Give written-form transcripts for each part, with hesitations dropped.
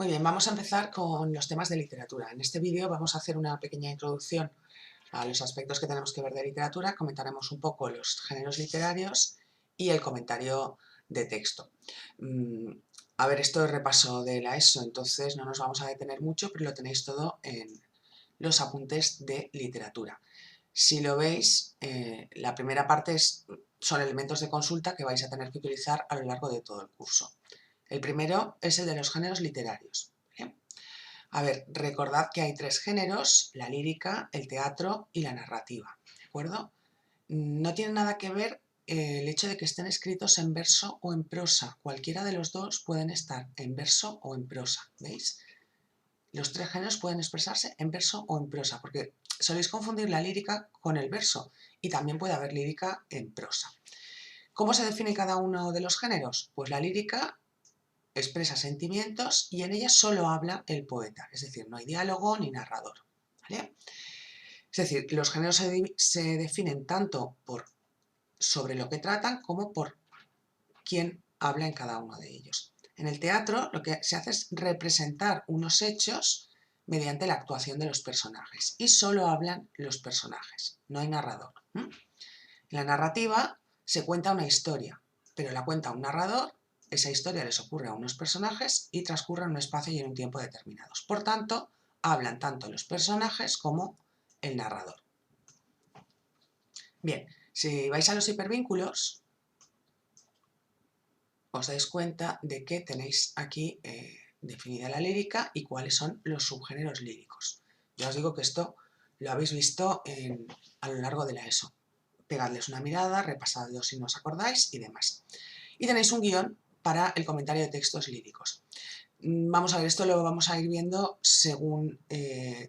Muy bien, vamos a empezar con los temas de literatura. En este vídeo vamos a hacer una pequeña introducción a los aspectos que tenemos que ver de literatura, comentaremos un poco los géneros literarios y el comentario de texto. A ver, esto es repaso de la ESO, entonces no nos vamos a detener mucho, pero lo tenéis todo en los apuntes de literatura. Si lo veis, la primera parte son elementos de consulta que vais a tener que utilizar a lo largo de todo el curso. El primero es el de los géneros literarios. ¿Vale? A ver, recordad que hay tres géneros, la lírica, el teatro y la narrativa, ¿de acuerdo? No tiene nada que ver el hecho de que estén escritos en verso o en prosa. Cualquiera de los dos pueden estar en verso o en prosa, ¿veis? Los tres géneros pueden expresarse en verso o en prosa, porque soléis confundir la lírica con el verso y también puede haber lírica en prosa. ¿Cómo se define cada uno de los géneros? Pues la lírica expresa sentimientos y en ella solo habla el poeta, es decir, no hay diálogo ni narrador. ¿Vale? Es decir, los géneros se definen tanto por sobre lo que tratan como por quién habla en cada uno de ellos. En el teatro lo que se hace es representar unos hechos mediante la actuación de los personajes y solo hablan los personajes, no hay narrador. En la narrativa se cuenta una historia, pero la cuenta un narrador. Esa historia les ocurre a unos personajes y transcurre en un espacio y en un tiempo determinados. Por tanto, hablan tanto los personajes como el narrador. Bien, si vais a los hipervínculos, os dais cuenta de que tenéis aquí definida la lírica y cuáles son los subgéneros líricos. Ya os digo que esto lo habéis visto a lo largo de la ESO. Pegadles una mirada, repasadlo si no os acordáis y demás. Y tenéis un guión para el comentario de textos líricos. Vamos a ver, esto lo vamos a ir viendo según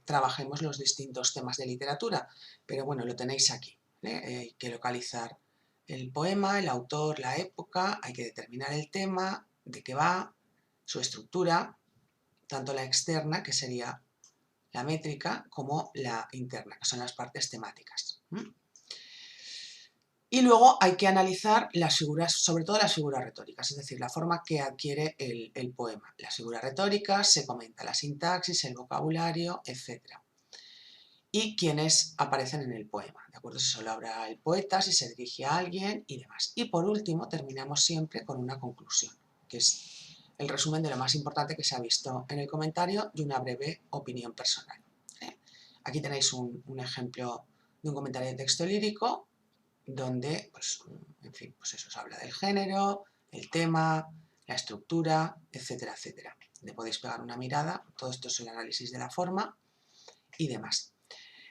trabajemos los distintos temas de literatura, pero bueno, lo tenéis aquí. Hay que localizar el poema, el autor, la época, hay que determinar el tema, de qué va, su estructura, tanto la externa, que sería la métrica, como la interna, que son las partes temáticas. Y luego hay que analizar las figuras, sobre todo las figuras retóricas, es decir, la forma que adquiere el poema. Las figuras retóricas, se comenta la sintaxis, el vocabulario, etc. Y quiénes aparecen en el poema, ¿de acuerdo? Si solo habla el poeta, si se dirige a alguien y demás. Y por último, terminamos siempre con una conclusión, que es el resumen de lo más importante que se ha visto en el comentario y una breve opinión personal. Aquí tenéis un ejemplo de un comentario de texto lírico donde, pues, en fin, pues eso, os habla del género, el tema, la estructura, etcétera, etcétera. Le podéis pegar una mirada, todo esto es el análisis de la forma y demás.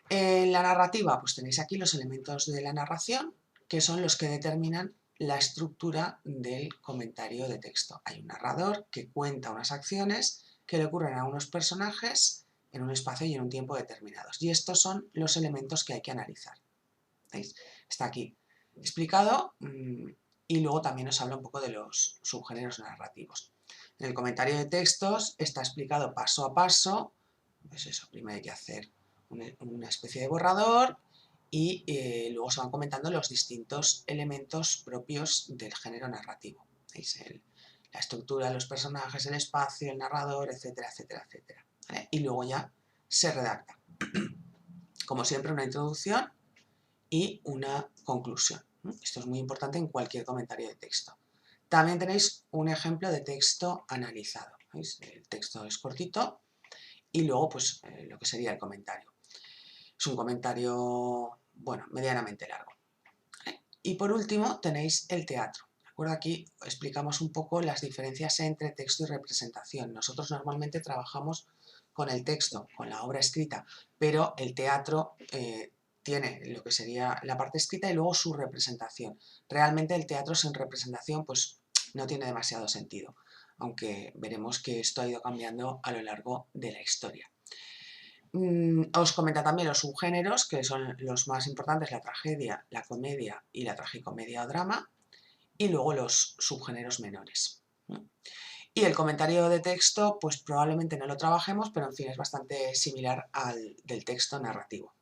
En la narrativa, pues tenéis aquí los elementos de la narración, que son los que determinan la estructura del comentario de texto. Hay un narrador que cuenta unas acciones que le ocurren a unos personajes en un espacio y en un tiempo determinados. Y estos son los elementos que hay que analizar. ¿Veis? Está aquí explicado y luego también os habla un poco de los subgéneros narrativos. En el comentario de textos está explicado paso a paso, pues eso, primero hay que hacer una especie de borrador y luego se van comentando los distintos elementos propios del género narrativo. ¿Veis? La estructura de los personajes, el espacio, el narrador, etcétera, etcétera, etcétera. ¿Vale? Y luego ya se redacta. Como siempre, una introducción y una conclusión. Esto es muy importante en cualquier comentario de texto. También tenéis un ejemplo de texto analizado. ¿Veis? El texto es cortito y luego pues lo que sería el comentario. Es un comentario, bueno, medianamente largo. Y por último tenéis el teatro. ¿De acuerdo? Aquí explicamos un poco las diferencias entre texto y representación. Nosotros normalmente trabajamos con el texto, con la obra escrita, pero el teatro tiene lo que sería la parte escrita y luego su representación. Realmente el teatro sin representación pues no tiene demasiado sentido, aunque veremos que esto ha ido cambiando a lo largo de la historia. Os comenta también los subgéneros, que son los más importantes, la tragedia, la comedia y la tragicomedia o drama, y luego los subgéneros menores. Y el comentario de texto, pues probablemente no lo trabajemos, pero en fin, es bastante similar al del texto narrativo.